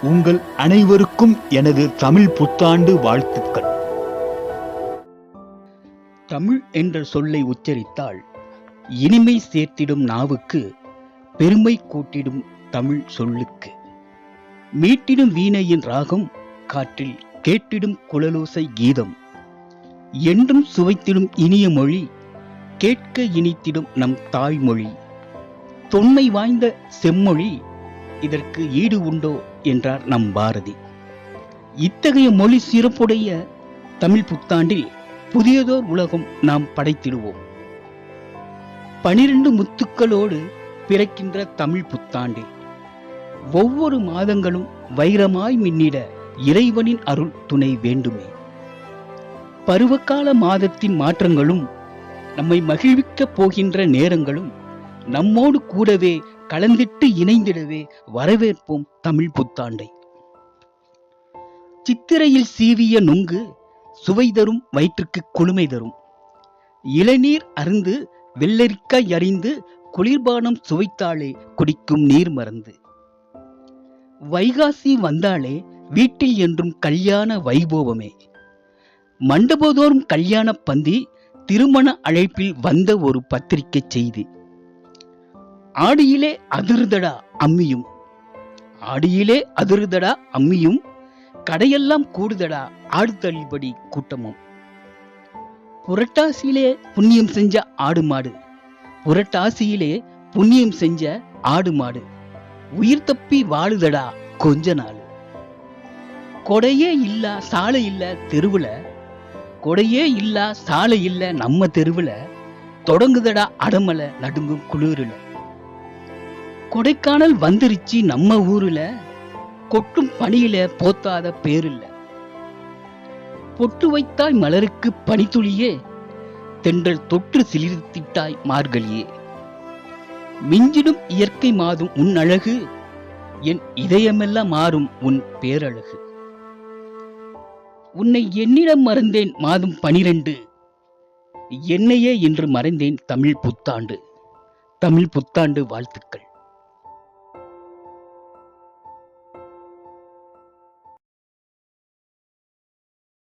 உங்கள் அனைவருக்கும் எனது தமிழ் புத்தாண்டு வாழ்த்துக்கள். தமிழ் என்ற சொல்லை உச்சரித்தால் இனிமை சேர்த்திடும் நாவுக்கு, பெருமை கூட்டிடும் தமிழ் சொல்லுக்கு. மீட்டிடும் வீணையின் ராகம், காற்றில் கேட்டிடும் குழலோசை கீதம். என்றும் சுவைத்திடும் இனிய மொழி, கேட்க இனித்திடும் நம் தாய்மொழி. தொன்மை வாய்ந்த செம்மொழி, இதற்கு ஈடு உண்டோ என்றார் நம் பாரதி. இத்தகைய மொழி சிறப்புடைய தமிழ் புத்தாண்டில் புதியதோர் உலகம் நாம் படைத்திடுவோம். 12 முத்துக்களோடு பிறக்கின்ற தமிழ் புத்தாண்டில் ஒவ்வொரு மாதங்களும் வைரமாய் மின்னிட இறைவனின் அருள் துணை வேண்டுமே. பருவகால மாதத்தின் மாற்றங்களும் நம்மை மகிழ்விக்கப் போகின்ற நேரங்களும் நம்மோடு கூடவே கலந்திட்டு இணைந்திடவே வரவேற்போம் தமிழ் புத்தாண்டை. சித்திரையில் சீவிய நுங்கு சுவை தரும், வயிற்றுக்கு குளுமை தரும். இளநீர் அருந்து வெள்ளரிக்காய் அறிந்து குளிர்பானம் சுவைத்தாலே குடிக்கும் நீர் மறந்து. வைகாசி வந்தாலே வீட்டில் என்றும் கல்யாண வைபோகமே. மண்டபதோறும் கல்யாண பந்தி, திருமண அழைப்பில் வந்த ஒரு பத்திரிகை செய்தி. ஆடியிலே அதிர்தடா அம்மியும், ஆடியிலே அதிர்தடா அம்மியும், கடையெல்லாம் கூடுதடா ஆடு தள்ளுபடி கூட்டமும். புரட்டாசியிலே புண்ணியம் செஞ்ச ஆடு மாடு, புரட்டாசியிலே புண்ணியம் செஞ்ச ஆடு மாடு, உயிர் தப்பி வாழுதடா கொஞ்ச நாள். கொடையே இல்ல சாலை இல்ல தெருவுல, கொடையே இல்ல சாலை இல்ல நம்ம தெருவுல, தொடங்குதடா அடமலை நடுங்கும் குளிரில. கொடைக்கானல் வந்துருச்சு நம்ம ஊருல, கொட்டும் பனியில போத்தாத பேரில்ல. பொட்டு வைத்தாய் மலருக்கு பனித்துளியே, தென்றல் தொற்று சிலிர்த்திட்டாய் மார்கழியே. மிஞ்சிடும் இயற்கை மாதும் உன் அழகு, என் இதயமெல்லாம் மாறும் உன் பேரழகு. உன்னை என்னிடம் மறந்தேன் மாதம் 12, என்னையே இன்று மறைந்தேன் தமிழ் புத்தாண்டு. தமிழ் புத்தாண்டு வாழ்த்துக்கள்.